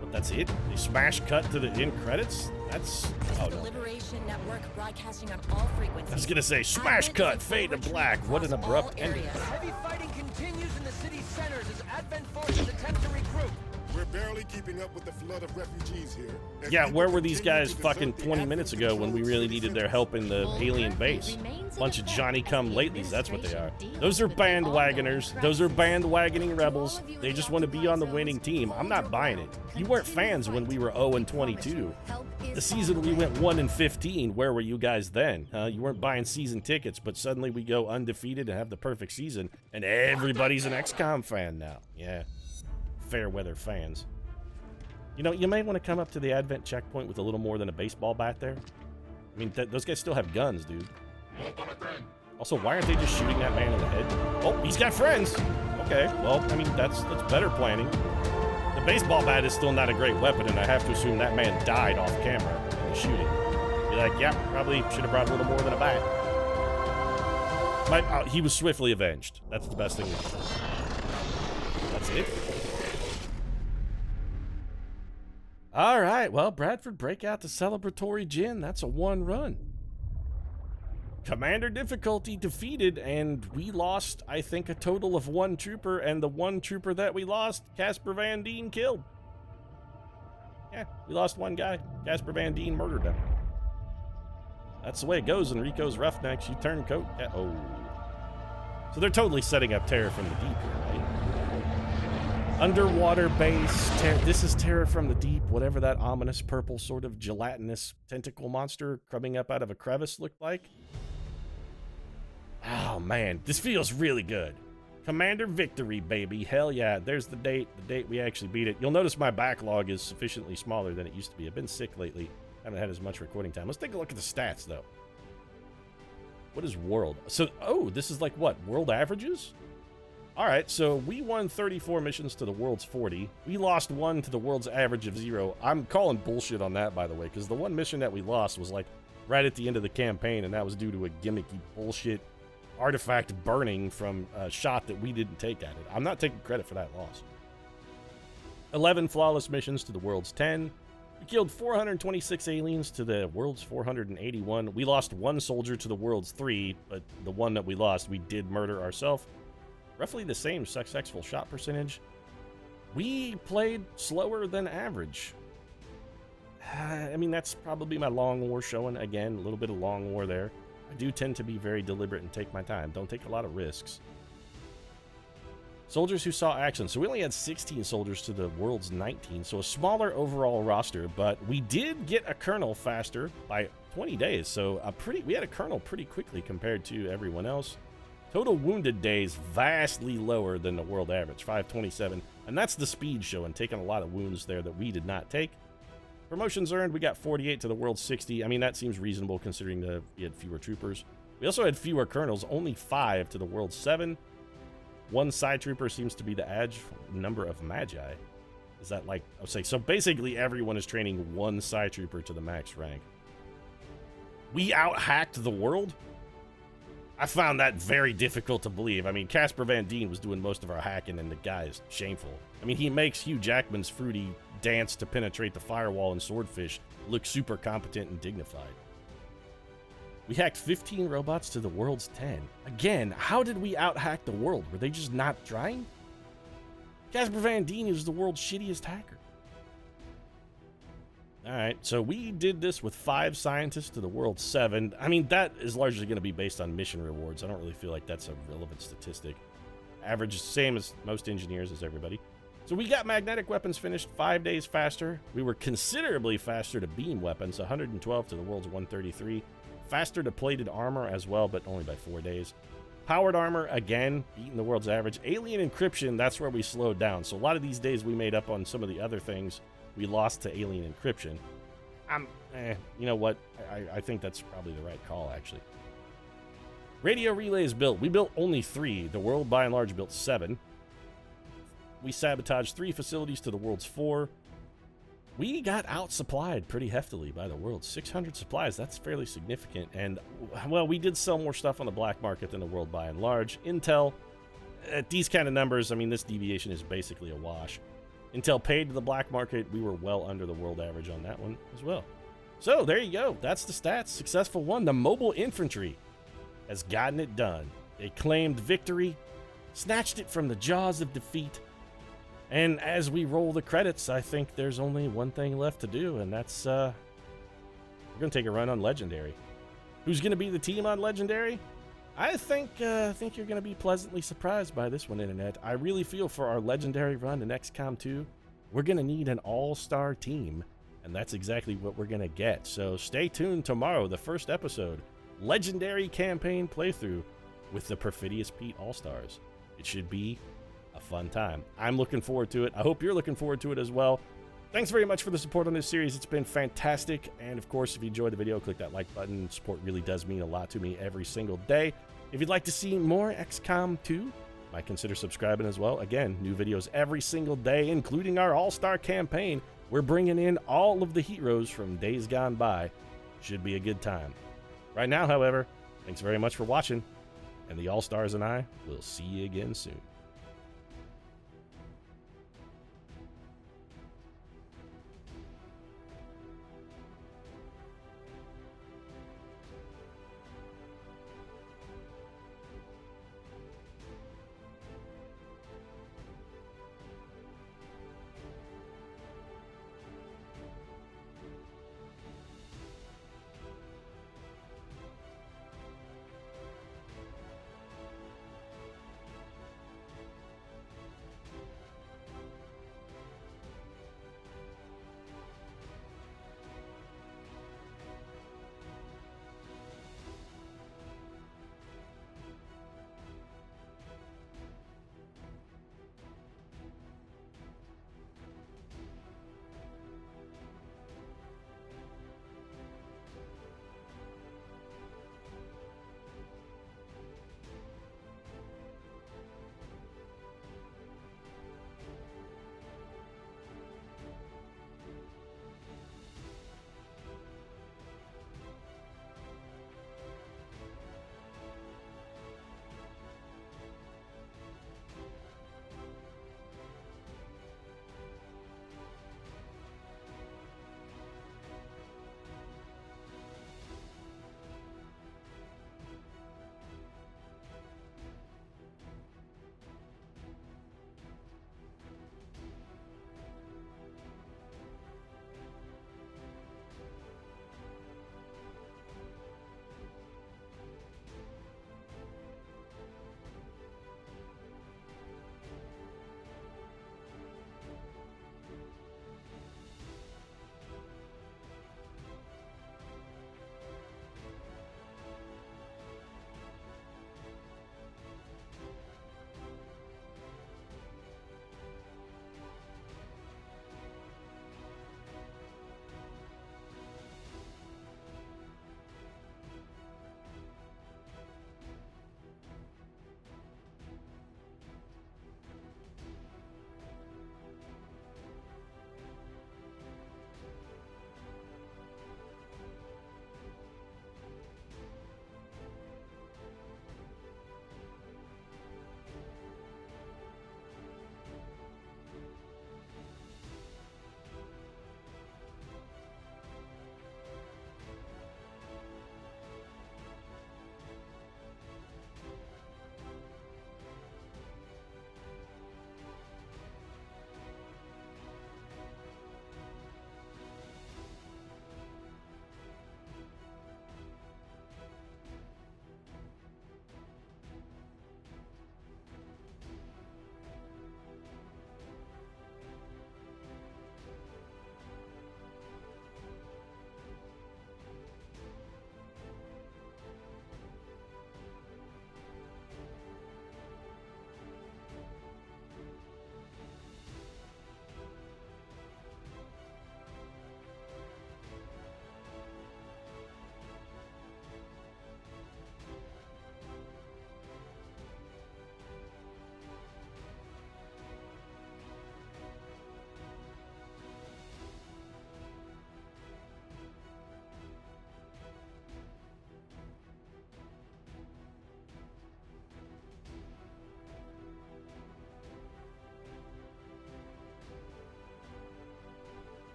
But that's it? They smash cut to the end credits? That's... Oh, The no. Liberation Network broadcasting on all frequencies. I was gonna say, smash cut, fade to black. What an abrupt ending. Heavy fighting continues in the city's centers as Advent forces attempt to regroup. We're barely keeping up with the flood of refugees here. Yeah, where were these guys fucking 20 minutes ago when we really needed their help in the alien base? Bunch of Johnny-come-latelys, that's what they are. Those are bandwagoners. Those are bandwagoning rebels. They just want to be on the winning team. I'm not buying it. You weren't fans when we were 0-22. The season we went 1-15, where were you guys then? You weren't buying season tickets, but suddenly we go undefeated and have the perfect season, and everybody's an XCOM fan now. Yeah, fair weather fans. You know, you may want to come up to the Advent checkpoint with a little more than a baseball bat there. I mean, those guys still have guns, dude. Also, why aren't they just shooting that man in the head? Oh, he's got friends. Okay, well, I mean, that's better planning. The baseball bat is still not a great weapon, and I have to assume that man died off camera in the shooting. Be like, yeah, probably should have brought a little more than a bat. But he was swiftly avenged. That's the best thing we can do. That's it. All right, well, Bradford, break out the celebratory gin. That's a 1 run. Commander difficulty defeated, and we lost, I think, a total of 1 trooper, and the 1 trooper that we lost, Casper Van Dien killed. Yeah, we lost 1 guy. Casper Van Dien murdered him. That's the way it goes in Rico's Roughnecks. You turn coat. Oh. So they're totally setting up Terror from the Deep here, right? Underwater base. This is Terror from the Deep, whatever that ominous purple sort of gelatinous tentacle monster coming up out of a crevice looked like. Oh, man. This feels really good. Commander victory, baby. Hell yeah. There's the date we actually beat it. You'll notice my backlog is sufficiently smaller than it used to be. I've been sick lately. Haven't had as much recording time. Let's take a look at the stats, though. What is world? So, oh, this is like what? World averages? All right, so we won 34 missions to the world's 40. We lost 1 to the world's average of 0. I'm calling bullshit on that, by the way, because the 1 mission that we lost was like right at the end of the campaign, and that was due to a gimmicky bullshit artifact burning from a shot that we didn't take at it. I'm not taking credit for that loss. 11 flawless missions to the world's 10. We killed 426 aliens to the world's 481. We lost 1 soldier to the world's 3, but the one that we lost, we did murder ourselves. Roughly the same successful shot percentage. We played slower than average. I mean, that's probably my long war showing. Again, a little bit of long war there. I do tend to be very deliberate and take my time. Don't take a lot of risks. Soldiers who saw action. So we only had 16 soldiers to the world's 19, so a smaller overall roster, but we did get a colonel faster by 20 days. So we had a colonel pretty quickly compared to everyone else. Total wounded days vastly lower than the world average, 527, and that's the speed show and taking a lot of wounds there that we did not take. Promotions earned, we got 48 to the world's 60. I mean, that seems reasonable considering we had fewer troopers. We also had fewer colonels, only 5 to the world's 7. 1 side trooper seems to be the average number of magi. Is that like, I would say, so basically everyone is training 1 side trooper to the max rank. We out-hacked the world? I found that very difficult to believe. I mean, Casper Van Dien was doing most of our hacking, and the guy is shameful. I mean, he makes Hugh Jackman's fruity dance to penetrate the firewall and swordfish look super competent and dignified. We hacked 15 robots to the world's 10. Again, how did we out-hack the world? Were they just not trying? Casper Van Dien is the world's shittiest hacker. Alright, so we did this with 5 scientists to the world's 7. I mean, that is largely going to be based on mission rewards. I don't really feel like that's a relevant statistic. Average is same as most engineers, as everybody. So we got magnetic weapons finished 5 days faster. We were considerably faster to beam weapons, 112 to the world's 133. Faster to plated armor as well, but only by 4 days. Powered armor, again, beating the world's average. Alien encryption, that's where we slowed down. So a lot of these days we made up on some of the other things we lost to alien encryption. You know what? I think that's probably the right call, actually. Radio relays built. We built only 3. The world, by and large, built 7. We sabotaged 3 facilities to the world's 4. We got outsupplied pretty heftily by the world. 600 supplies, that's fairly significant. And, well, we did sell more stuff on the black market than the world by and large. Intel, at these kind of numbers, I mean, this deviation is basically a wash. Intel paid to the black market. We were well under the world average on that one as well. So, there you go. That's the stats. Successful one. The mobile infantry has gotten it done. They claimed victory, snatched it from the jaws of defeat, And as we roll the credits, I think there's only one thing left to do, and that's we're gonna take a run on Legendary. Who's gonna be the team on Legendary? I think you're gonna be pleasantly surprised by this one, Internet. I really feel for our Legendary run in XCOM 2, we're gonna need an all-star team, and that's exactly what we're gonna get. So stay tuned tomorrow, the first episode, Legendary campaign playthrough with the Perfidious Pete All-Stars. It should be a fun time. I'm looking forward to it. I hope you're looking forward to it as well. Thanks very much for the support on this series. It's been fantastic. And of course, if you enjoyed the video, click that like button. Support really does mean a lot to me every single day. If you'd like to see more XCOM 2, might consider subscribing as well. Again, new videos every single day, including our all-star campaign. We're bringing in all of the heroes from days gone by. Should be a good time. Right now, however, thanks very much for watching. And the All-Stars and I will see you again soon.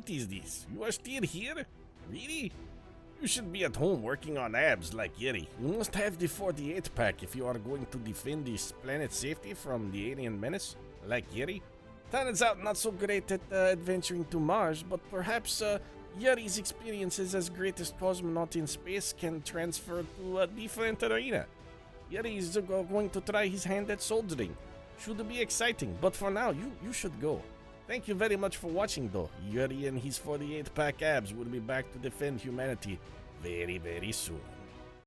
What is this? You are still here? Really? You should be at home working on abs like Yeti. You must have the 48 pack if you are going to defend this planet's safety from the alien menace, like Yeti. Turns out not so great at adventuring to Mars, but perhaps Yeti's experiences as greatest cosmonaut in space can transfer to a different arena. Yeti is going to try his hand at soldiering. Should be exciting, but for now, you should go. Thank you very much for watching though. Yeti and his 48 pack abs will be back to defend humanity very, very soon.